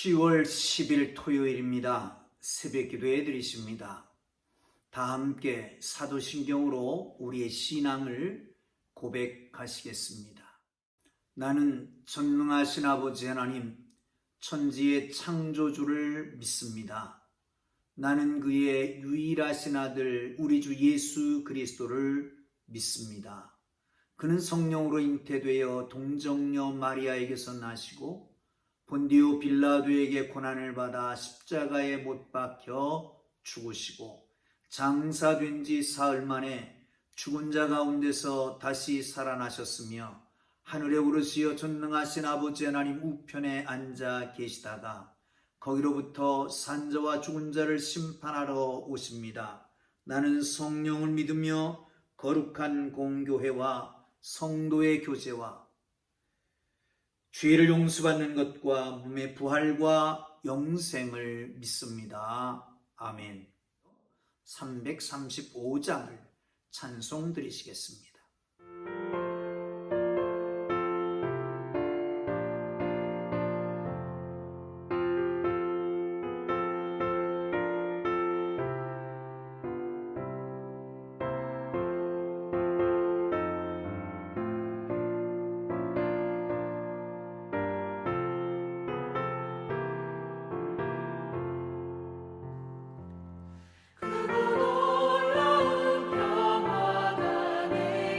10월 10일 토요일입니다. 새벽 기도해 드리십니다. 다 함께 사도신경으로 우리의 신앙을 고백하시겠습니다. 나는 전능하신 아버지 하나님, 천지의 창조주를 믿습니다. 나는 그의 유일하신 아들 우리 주 예수 그리스도를 믿습니다. 그는 성령으로 잉태되어 동정녀 마리아에게서 나시고 본디오 빌라도에게 고난을 받아 십자가에 못 박혀 죽으시고 장사된 지 사흘 만에 죽은 자 가운데서 다시 살아나셨으며 하늘에 오르시어 전능하신 아버지 하나님 우편에 앉아 계시다가 거기로부터 산자와 죽은 자를 심판하러 오십니다. 나는 성령을 믿으며 거룩한 공교회와 성도의 교제와 죄를 용서받는 것과 몸의 부활과 영생을 믿습니다. 아멘. 335장을 찬송 드리시겠습니다. 그고 놀라운 평화가 내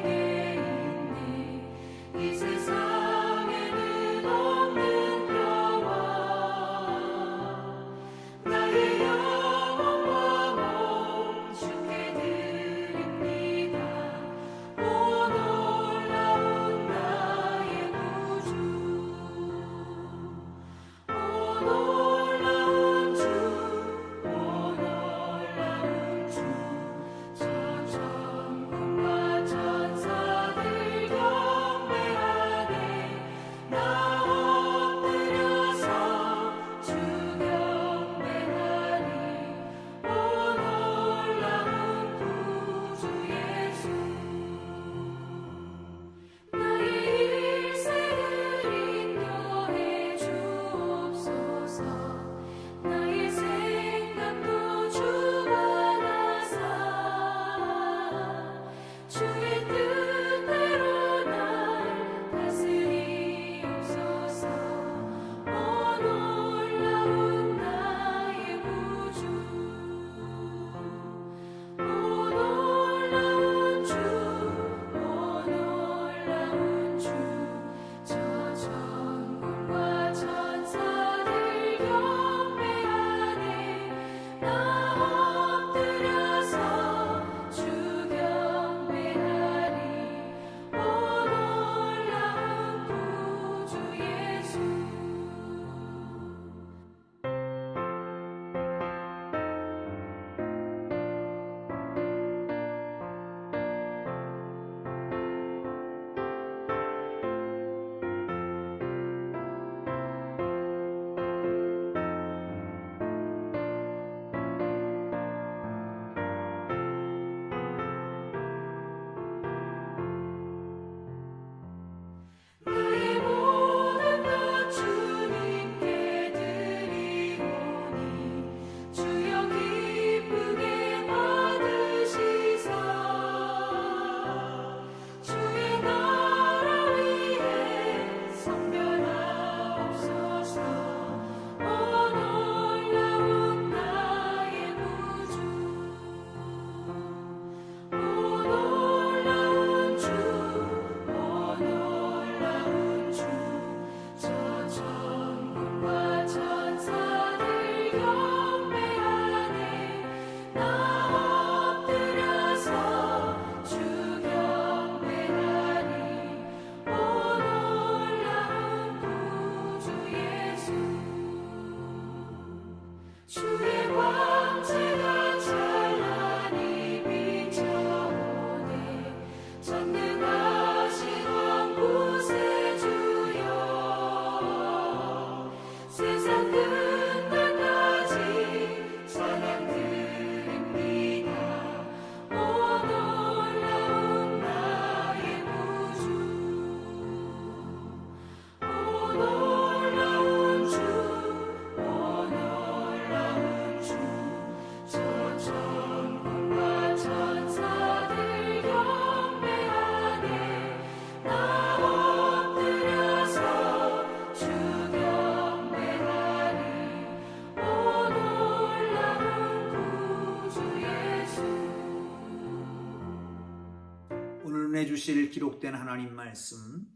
주실 기록된 하나님 말씀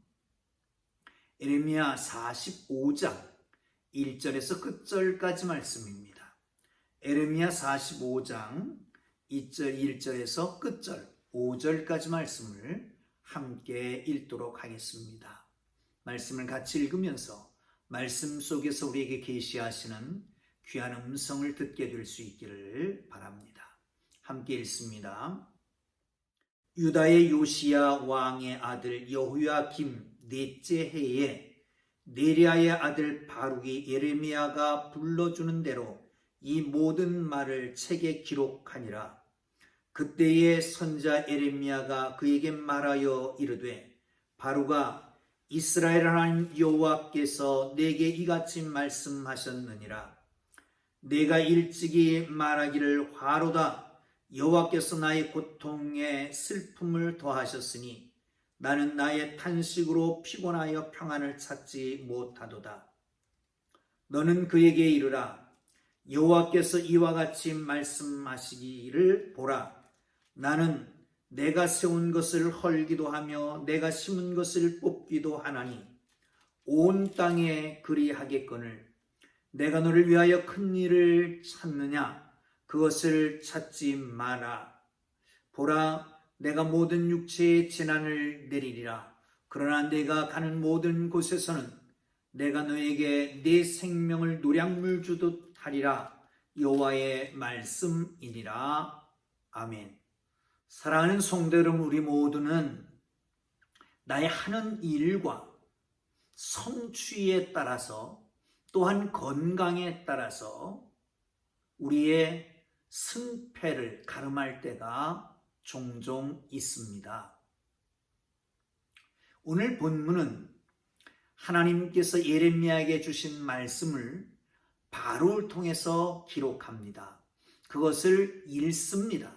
에레미야 45장 1절에서 끝절까지 말씀입니다. 에레미야 45장 1절에서 끝절 5절까지 말씀을 함께 읽도록 하겠습니다. 말씀을 같이 읽으면서 말씀 속에서 우리에게 계시하시는 귀한 음성을 듣게 될 수 있기를 바랍니다. 함께 읽습니다. 유다의 요시야 왕의 아들 여호야김 넷째 해에 네리야의 아들 바룩이 예레미야가 불러주는 대로 이 모든 말을 책에 기록하니라. 그때에 선자 예레미야가 그에게 말하여 이르되 바룩아 이스라엘 하나님 여호와께서 내게 이같이 말씀하셨느니라. 내가 일찍이 말하기를 화로다. 여호와께서 나의 고통에 슬픔을 더하셨으니 나는 나의 탄식으로 피곤하여 평안을 찾지 못하도다. 너는 그에게 이르라. 여호와께서 이와 같이 말씀하시기를 보라. 나는 내가 세운 것을 헐기도 하며 내가 심은 것을 뽑기도 하나니 온 땅에 그리하겠거늘 내가 너를 위하여 큰 일을 찾느냐? 그것을 찾지 마라. 보라, 내가 모든 육체의 재난을 내리리라. 그러나 내가 가는 모든 곳에서는 내가 너에게 내 생명을 노량물 주듯 하리라. 여호와의 말씀이니라. 아멘. 사랑하는 성도 여러분, 우리 모두는 나의 하는 일과 성취에 따라서 또한 건강에 따라서 우리의 승패를 가름할 때가 종종 있습니다. 오늘 본문은 하나님께서 예레미야에게 주신 말씀을 바룩을 통해서 기록합니다. 그것을 읽습니다.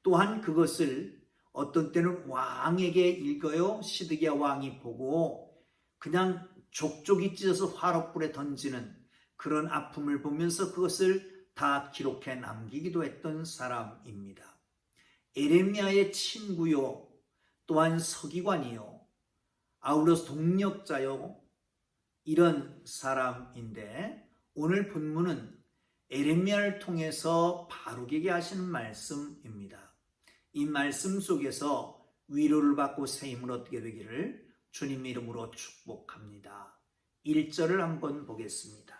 또한 그것을 어떤 때는 왕에게 읽어요. 시드기야 왕이 보고 그냥 족족이 찢어서 화롯불에 던지는 그런 아픔을 보면서 그것을 다 기록해 남기기도 했던 사람입니다. 예레미야의 친구요, 또한 서기관이요, 아울러서 동력자요, 이런 사람인데 오늘 본문은 예레미야를 통해서 바룩에게 하시는 말씀입니다. 이 말씀 속에서 위로를 받고 새 힘을 얻게 되기를 주님 이름으로 축복합니다. 1절을 한번 보겠습니다.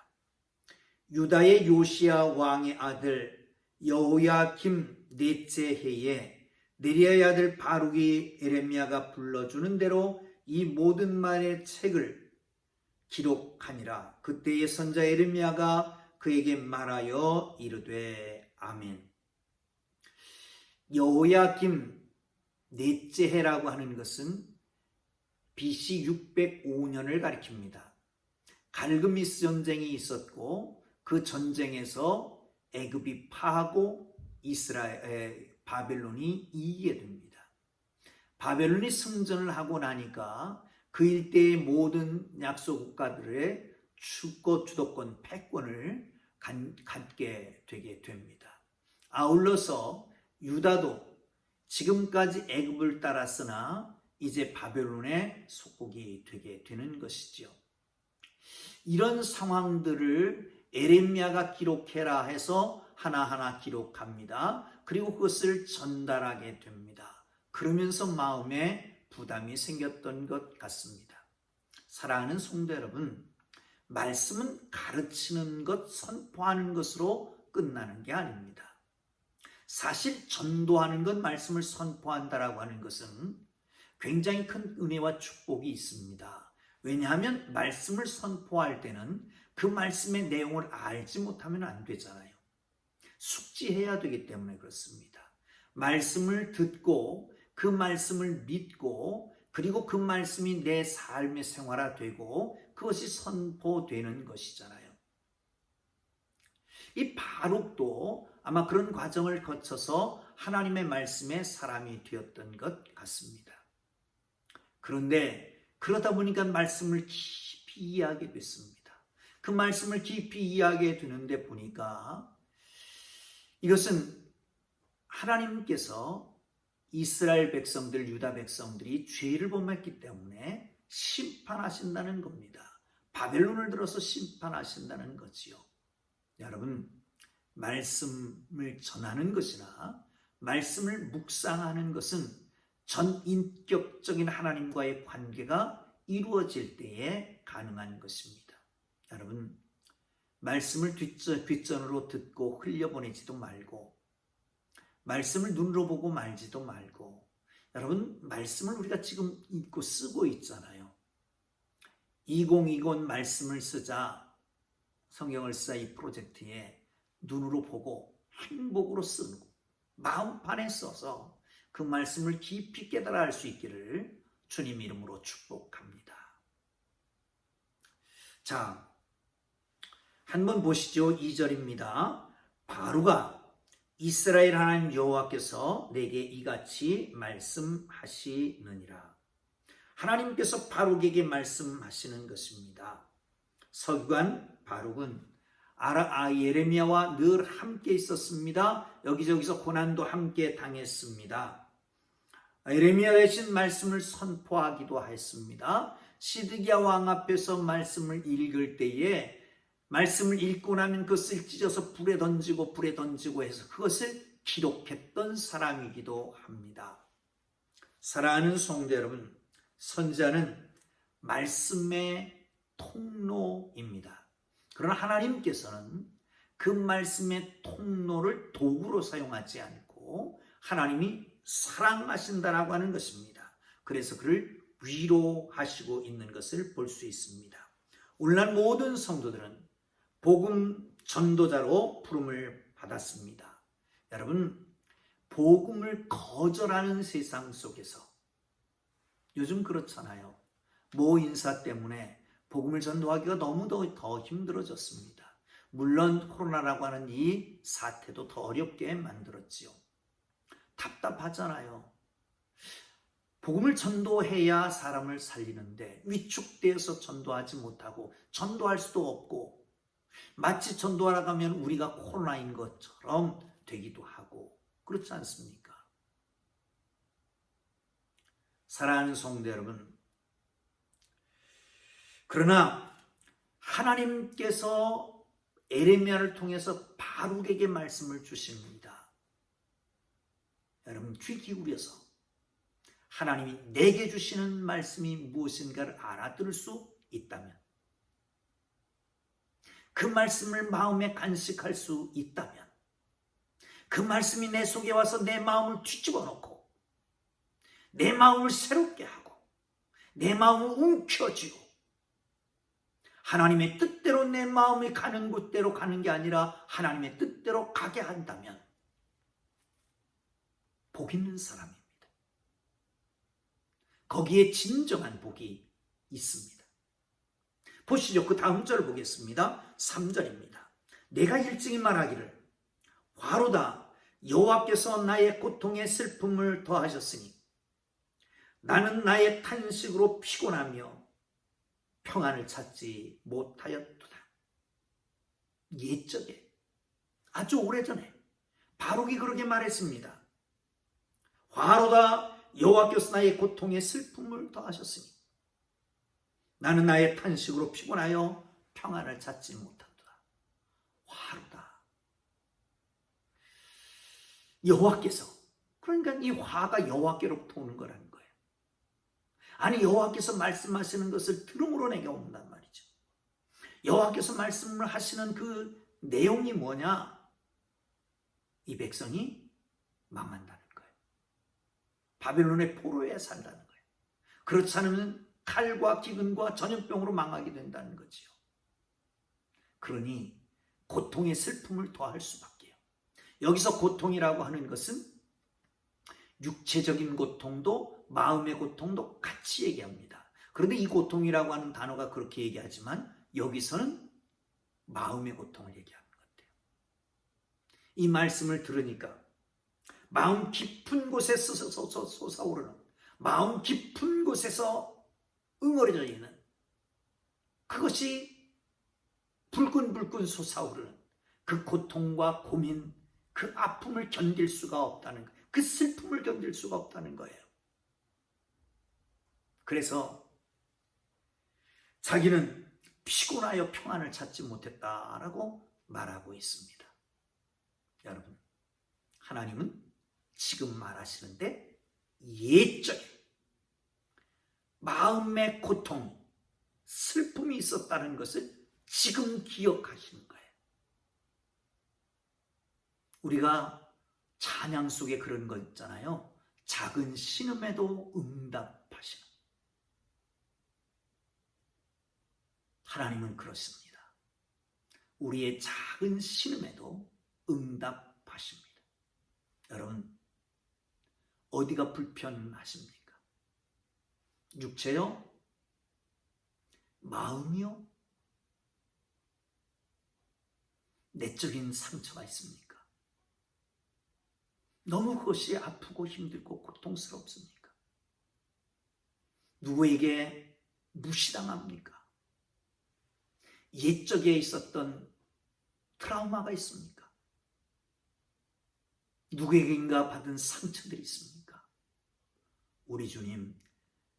유다의 요시야 왕의 아들 여호야김 넷째 해에 네리야의 아들 바룩이 예레미야가 불러주는 대로 이 모든 말의 책을 기록하니라. 그때의 선자 예레미야가 그에게 말하여 이르되 아멘. 여호야김 넷째 해라고 하는 것은 BC 605년을 가리킵니다. 갈그미스 전쟁이 있었고 그 전쟁에서 애굽이 파하고 바벨론이 이기게 됩니다. 바벨론이 승전을 하고 나니까 그 일대의 모든 약소 국가들의 주도권, 패권을 갖게 되게 됩니다. 아울러서 유다도 지금까지 애굽을 따랐으나 이제 바벨론의 속국이 되게 되는 것이죠. 이런 상황들을 예레미야가 기록해라 해서 하나하나 기록합니다. 그리고 그것을 전달하게 됩니다. 그러면서 마음에 부담이 생겼던 것 같습니다. 사랑하는 성도 여러분, 말씀은 가르치는 것, 선포하는 것으로 끝나는 게 아닙니다. 사실 전도하는 것, 말씀을 선포한다라고 하는 것은 굉장히 큰 은혜와 축복이 있습니다. 왜냐하면 말씀을 선포할 때는 그 말씀의 내용을 알지 못하면 안 되잖아요. 숙지해야 되기 때문에 그렇습니다. 말씀을 듣고 그 말씀을 믿고 그리고 그 말씀이 내 삶의 생활화되고 그것이 선포되는 것이잖아요. 이 바룩도 아마 그런 과정을 거쳐서 하나님의 말씀의 사람이 되었던 것 같습니다. 그런데 그러다 보니까 말씀을 깊이 이해하게 됐습니다. 그 말씀을 깊이 이해하게 되는데 보니까 이것은 하나님께서 이스라엘 백성들, 유다 백성들이 죄를 범했기 때문에 심판하신다는 겁니다. 바벨론을 들어서 심판하신다는 거지요. 여러분, 말씀을 전하는 것이나 말씀을 묵상하는 것은 전인격적인 하나님과의 관계가 이루어질 때에 가능한 것입니다. 여러분, 말씀을 뒷전으로 듣고 흘려보내지도 말고, 말씀을 눈으로 보고 말지도 말고, 여러분, 말씀을 우리가 지금 읽고 쓰고 있잖아요. 2020 말씀을 쓰자, 성경을 쓰자 이 프로젝트에 눈으로 보고 행복으로 쓰고 마음판에 써서 그 말씀을 깊이 깨달아 알 수 있기를 주님 이름으로 축복합니다. 자, 한번 보시죠. 2절입니다. 바루가 이스라엘 하나님 여호와께서 내게 이같이 말씀하시느니라. 하나님께서 바룩에게 말씀하시는 것입니다. 서기관 바룩은 예레미야와 늘 함께 있었습니다. 여기저기서 고난도 함께 당했습니다. 예레미야가 하신 말씀을 선포하기도 했습니다. 시드기야 왕 앞에서 말씀을 읽을 때에 말씀을 읽고 나면 그것을 찢어서 불에 던지고 해서 그것을 기록했던 사람이기도 합니다. 사랑하는 성도 여러분, 선지자는 말씀의 통로입니다. 그러나 하나님께서는 그 말씀의 통로를 도구로 사용하지 않고 하나님이 사랑하신다라고 하는 것입니다. 그래서 그를 위로하시고 있는 것을 볼 수 있습니다. 오늘날 모든 성도들은 복음 전도자로 부름을 받았습니다. 여러분, 복음을 거절하는 세상 속에서 요즘 그렇잖아요. 모 인사 때문에 복음을 전도하기가 너무 더 힘들어졌습니다. 물론 코로나라고 하는 이 사태도 더 어렵게 만들었지요. 답답하잖아요. 복음을 전도해야 사람을 살리는데 위축되어서 전도하지 못하고 전도할 수도 없고 마치 전도하러 가면 우리가 코로나인 것처럼 되기도 하고 그렇지 않습니까? 사랑하는 성도 여러분, 그러나 하나님께서 예레미야를 통해서 바룩에게 말씀을 주십니다. 여러분, 귀 기울여서 하나님이 내게 주시는 말씀이 무엇인가를 알아들을 수 있다면, 그 말씀을 마음에 간직할 수 있다면, 그 말씀이 내 속에 와서 내 마음을 뒤집어 놓고 내 마음을 새롭게 하고 내 마음을 움켜쥐고 하나님의 뜻대로 내 마음이 가는 곳대로 가는 게 아니라 하나님의 뜻대로 가게 한다면 복 있는 사람입니다. 거기에 진정한 복이 있습니다. 보시죠. 그 다음 절 보겠습니다. 3절입니다. 내가 일찍이 말하기를 화로다, 여호와께서 나의 고통에 슬픔을 더하셨으니 나는 나의 탄식으로 피곤하며 평안을 찾지 못하였도다. 옛적에, 아주 오래전에 바룩이 그렇게 말했습니다. 화로다, 여호와께서 나의 고통에 슬픔을 더하셨으니 나는 나의 탄식으로 피곤하여 평안을 찾지 못한도다. 화로다. 여호와께서, 그러니까 이 화가 여호와께로부터 오는 거라는 거예요. 아니, 여호와께서 말씀하시는 것을 들음으로 내게 온단 말이죠. 여호와께서 말씀을 하시는 그 내용이 뭐냐? 이 백성이 망한다는 거예요. 바벨론의 포로에 산다는 거예요. 그렇지 않으면 칼과 기근과 전염병으로 망하게 된다는 거지요. 그러니 고통의 슬픔을 더할 수밖에요. 여기서 고통이라고 하는 것은 육체적인 고통도 마음의 고통도 같이 얘기합니다. 그런데 이 고통이라고 하는 단어가 그렇게 얘기하지만 여기서는 마음의 고통을 얘기하는 것 같아요. 이 말씀을 들으니까 마음 깊은 곳에서 솟아오르는, 마음 깊은 곳에서 응어려져 있는 그것이 불끈불끈 솟아오르는 그 고통과 고민, 그 아픔을 견딜 수가 없다는 거예요. 그 슬픔을 견딜 수가 없다는 거예요. 그래서 자기는 피곤하여 평안을 찾지 못했다라고 말하고 있습니다. 여러분, 하나님은 지금 말하시는데 옛적에 마음의 고통, 슬픔이 있었다는 것을 지금 기억하시는 거예요. 우리가 찬양 속에 그런 거 있잖아요. 작은 신음에도 응답하시는. 하나님은 그렇습니다. 우리의 작은 신음에도 응답하십니다. 여러분, 어디가 불편하십니까? 육체요? 마음이요? 내적인 상처가 있습니까? 너무 그것이 아프고 힘들고 고통스럽습니까? 누구에게 무시당합니까? 옛적에 있었던 트라우마가 있습니까? 누구에게인가 받은 상처들이 있습니까? 우리 주님,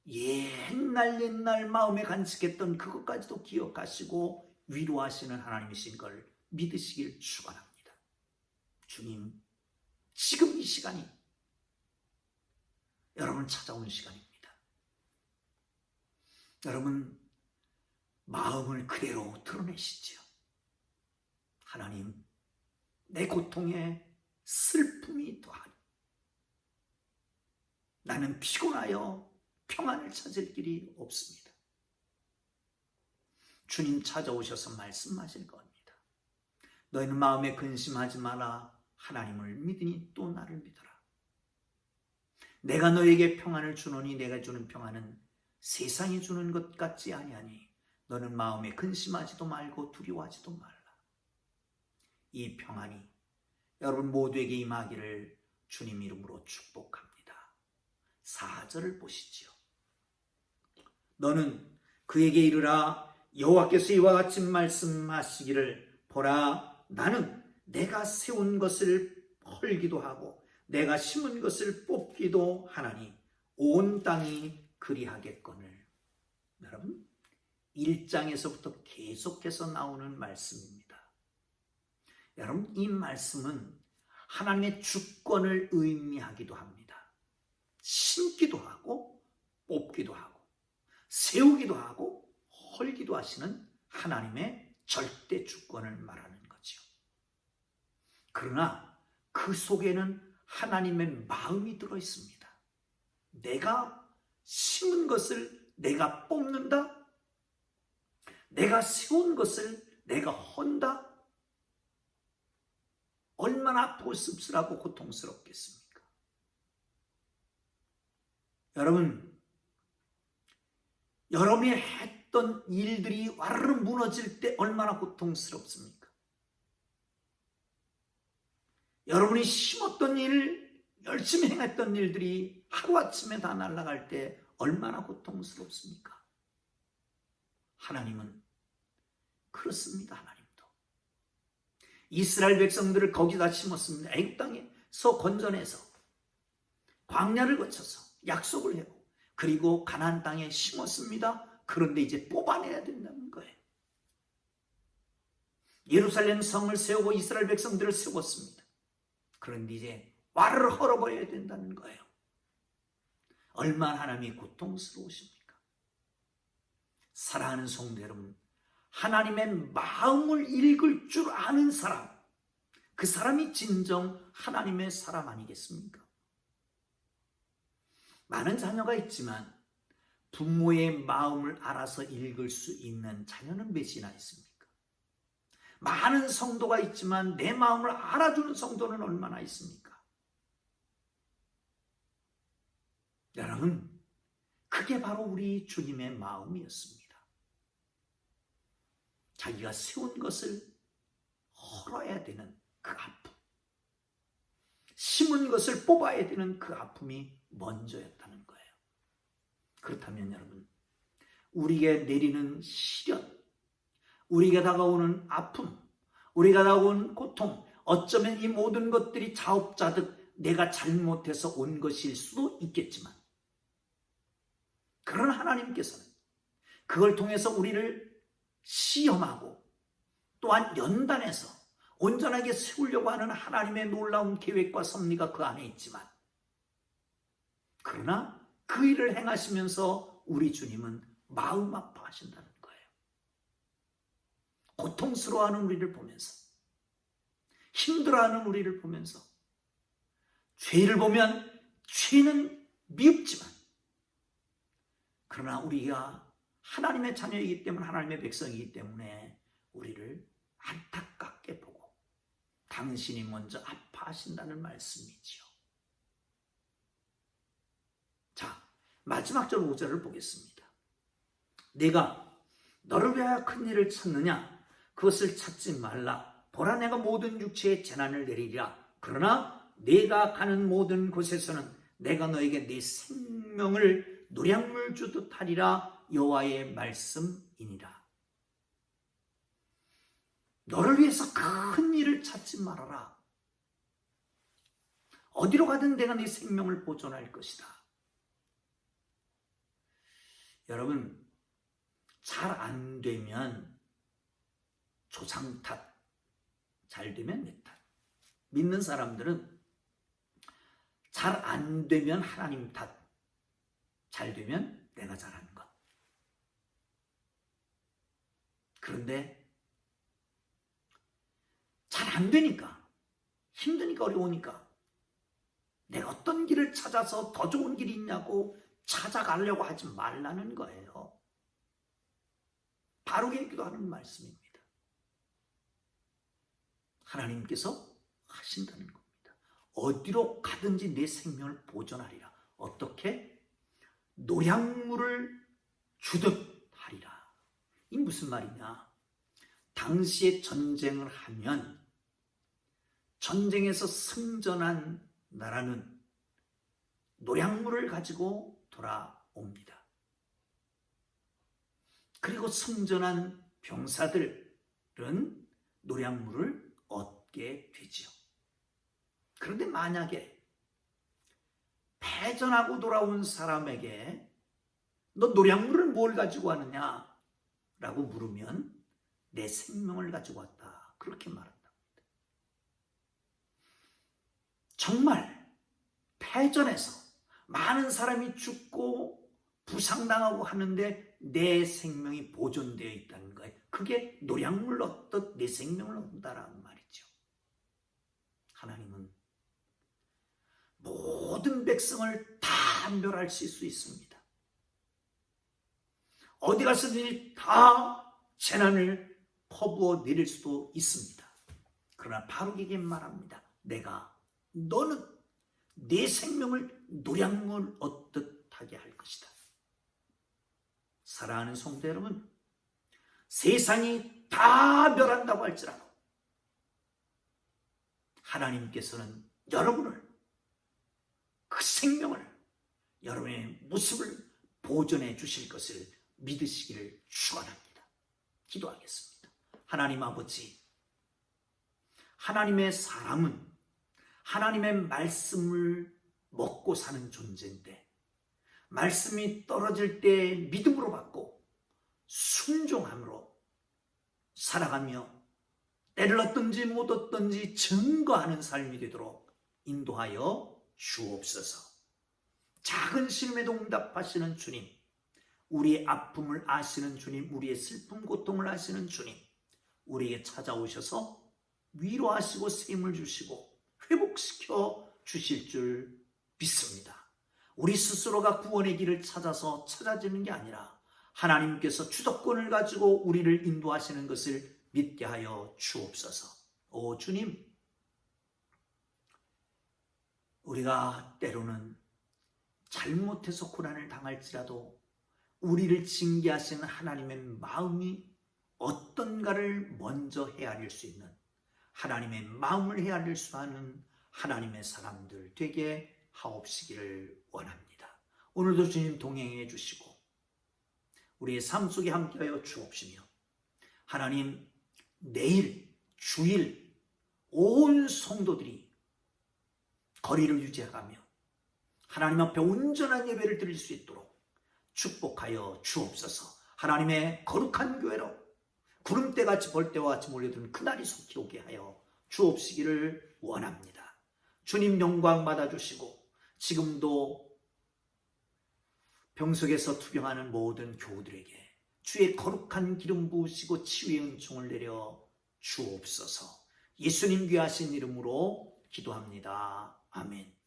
옛날 마음에 간직했던 그것까지도 기억하시고 위로하시는 하나님이신 걸 믿으시길 축원합니다. 주님, 지금 이 시간이 여러분 찾아온 시간입니다. 여러분, 마음을 그대로 드러내시지요. 하나님, 내 고통에 슬픔이 더하니 나는 피곤하여 평안을 찾을 길이 없습니다. 주님 찾아오셔서 말씀하실 겁니다. 너희는 마음에 근심하지 마라. 하나님을 믿으니 또 나를 믿어라. 내가 너에게 평안을 주노니 내가 주는 평안은 세상이 주는 것 같지 아니하니 너는 마음에 근심하지도 말고 두려워하지도 말라. 이 평안이 여러분 모두에게 임하기를 주님 이름으로 축복합니다. 4절을 보시지요. 너는 그에게 이르라. 여호와께서 이와 같이 말씀하시기를 보라, 나는 내가 세운 것을 헐기도 하고 내가 심은 것을 뽑기도 하나니 온 땅이 그리하겠거늘. 여러분, 1장에서부터 계속해서 나오는 말씀입니다. 여러분, 이 말씀은 하나님의 주권을 의미하기도 합니다. 심기도 하고 뽑기도 하고 세우기도 하고 헐기도 하시는 하나님의 절대 주권을 말하는 거죠. 그러나 그 속에는 하나님의 마음이 들어 있습니다. 내가 심은 것을 내가 뽑는다? 내가 세운 것을 내가 헌다? 얼마나 아프고 씁쓸하고 고통스럽겠습니까? 여러분, 여러분이 했던 일들이 와르르 무너질 때 얼마나 고통스럽습니까? 여러분이 심었던 일, 열심히 행했던 일들이 하루아침에 다 날아갈 때 얼마나 고통스럽습니까? 하나님은 그렇습니다. 하나님도 이스라엘 백성들을 거기다 심었습니다. 애굽 땅에서 건져내서 광야를 거쳐서 약속을 해고 그리고 가나안 땅에 심었습니다. 그런데 이제 뽑아내야 된다는 거예요. 예루살렘 성을 세우고 이스라엘 백성들을 세웠습니다. 그런데 이제 와르르 헐어버려야 된다는 거예요. 얼마나 하나님이 고통스러우십니까? 사랑하는 성도 여러분, 하나님의 마음을 읽을 줄 아는 사람, 그 사람이 진정 하나님의 사람 아니겠습니까? 많은 자녀가 있지만 부모의 마음을 알아서 읽을 수 있는 자녀는 몇이나 있습니까? 많은 성도가 있지만 내 마음을 알아주는 성도는 얼마나 있습니까? 여러분, 그게 바로 우리 주님의 마음이었습니다. 자기가 세운 것을 헐어야 되는 그 아픔, 심은 것을 뽑아야 되는 그 아픔이 먼저였다는 거예요. 그렇다면 여러분, 우리에게 내리는 시련, 우리에게 다가오는 아픔, 우리가 다가오는 고통, 어쩌면 이 모든 것들이 자업자득 내가 잘못해서 온 것일 수도 있겠지만, 그런 하나님께서는 그걸 통해서 우리를 시험하고 또한 연단해서 온전하게 세우려고 하는 하나님의 놀라운 계획과 섭리가 그 안에 있지만, 그러나 그 일을 행하시면서 우리 주님은 마음 아파하신다는 거예요. 고통스러워하는 우리를 보면서, 힘들어하는 우리를 보면서, 죄를 보면 죄는 미흡지만, 그러나 우리가 하나님의 자녀이기 때문에, 하나님의 백성이기 때문에 우리를 안타깝게 보고 당신이 먼저 아파하신다는 말씀이지요. 자, 마지막 절 5절을 보겠습니다. 내가 너를 위하여 큰 일을 찾느냐? 그것을 찾지 말라. 보라, 내가 모든 육체에 재난을 내리리라. 그러나 내가 가는 모든 곳에서는 내가 너에게 네 생명을 노량물 주듯 하리라. 여호와의 말씀이니라. 너를 위해서 큰 일을 찾지 말아라. 어디로 가든 내가 네 생명을 보존할 것이다. 여러분, 잘 안 되면 조상 탓, 잘 되면 내 탓. 믿는 사람들은 잘 안 되면 하나님 탓, 잘 되면 내가 잘하는 것. 그런데 잘 안 되니까, 힘드니까, 어려우니까 내가 어떤 길을 찾아서 더 좋은 길이 있냐고 찾아가려고 하지 말라는 거예요. 바르게 기도하는 말씀입니다. 하나님께서 하신다는 겁니다. 어디로 가든지 내 생명을 보존하리라. 어떻게? 노량물을 주듯 하리라. 이 무슨 말이냐? 당시에 전쟁을 하면 전쟁에서 승전한 나라는 노량물을 가지고 돌아옵니다. 그리고 승전한 병사들은 노량물을 얻게 되지요. 그런데 만약에 패전하고 돌아온 사람에게 너 노량물을 뭘 가지고 왔느냐? 라고 물으면 내 생명을 가지고 왔다. 그렇게 말한다. 정말 패전에서 많은 사람이 죽고 부상당하고 하는데 내 생명이 보존되어 있다는 거예요. 그게 노량물 얻듯 내 생명을 얻는다라는 말이죠. 하나님은 모든 백성을 다 멸하실 수 있습니다. 어디 가서든지 다 재난을 퍼부어 내릴 수도 있습니다. 그러나 바로에게 말합니다. 너는 내 생명을 노량물 얻듯 하게 할 것이다. 사랑하는 성도 여러분, 세상이 다 멸한다고 할지라도 하나님께서는 여러분을, 그 생명을, 여러분의 모습을 보존해 주실 것을 믿으시기를 축원합니다. 기도하겠습니다. 하나님 아버지, 하나님의 사람은 하나님의 말씀을 먹고 사는 존재인데, 말씀이 떨어질 때 믿음으로 받고 순종함으로 살아가며 때를 얻든지 못 얻든지 증거하는 삶이 되도록 인도하여 주옵소서. 작은 시름에도 응답하시는 주님, 우리의 아픔을 아시는 주님, 우리의 슬픔 고통을 아시는 주님, 우리에게 찾아오셔서 위로하시고 셈을 주시고 회복시켜 주실 줄 믿습니다. 우리 스스로가 구원의 길을 찾아서 찾아지는 게 아니라 하나님께서 주도권을 가지고 우리를 인도하시는 것을 믿게 하여 주옵소서. 오 주님, 우리가 때로는 잘못해서 고난을 당할지라도 우리를 징계하시는 하나님의 마음이 어떤가를 먼저 헤아릴 수 있는, 하나님의 마음을 헤아릴 수 있는 하나님의 사람들 되게 하옵시기를 원합니다. 오늘도 주님 동행해 주시고 우리의 삶 속에 함께하여 주옵시며, 하나님, 내일 주일 온 성도들이 거리를 유지하며 하나님 앞에 온전한 예배를 드릴 수 있도록 축복하여 주옵소서. 하나님의 거룩한 교회로 구름대같이 벌떼와 같이 몰려드는 그날이 속히 오게 하여 주옵시기를 원합니다. 주님 영광 받아주시고 지금도 병석에서 투병하는 모든 교우들에게 주의 거룩한 기름 부으시고 치유의 은총을 내려 주옵소서. 예수님 귀하신 이름으로 기도합니다. 아멘.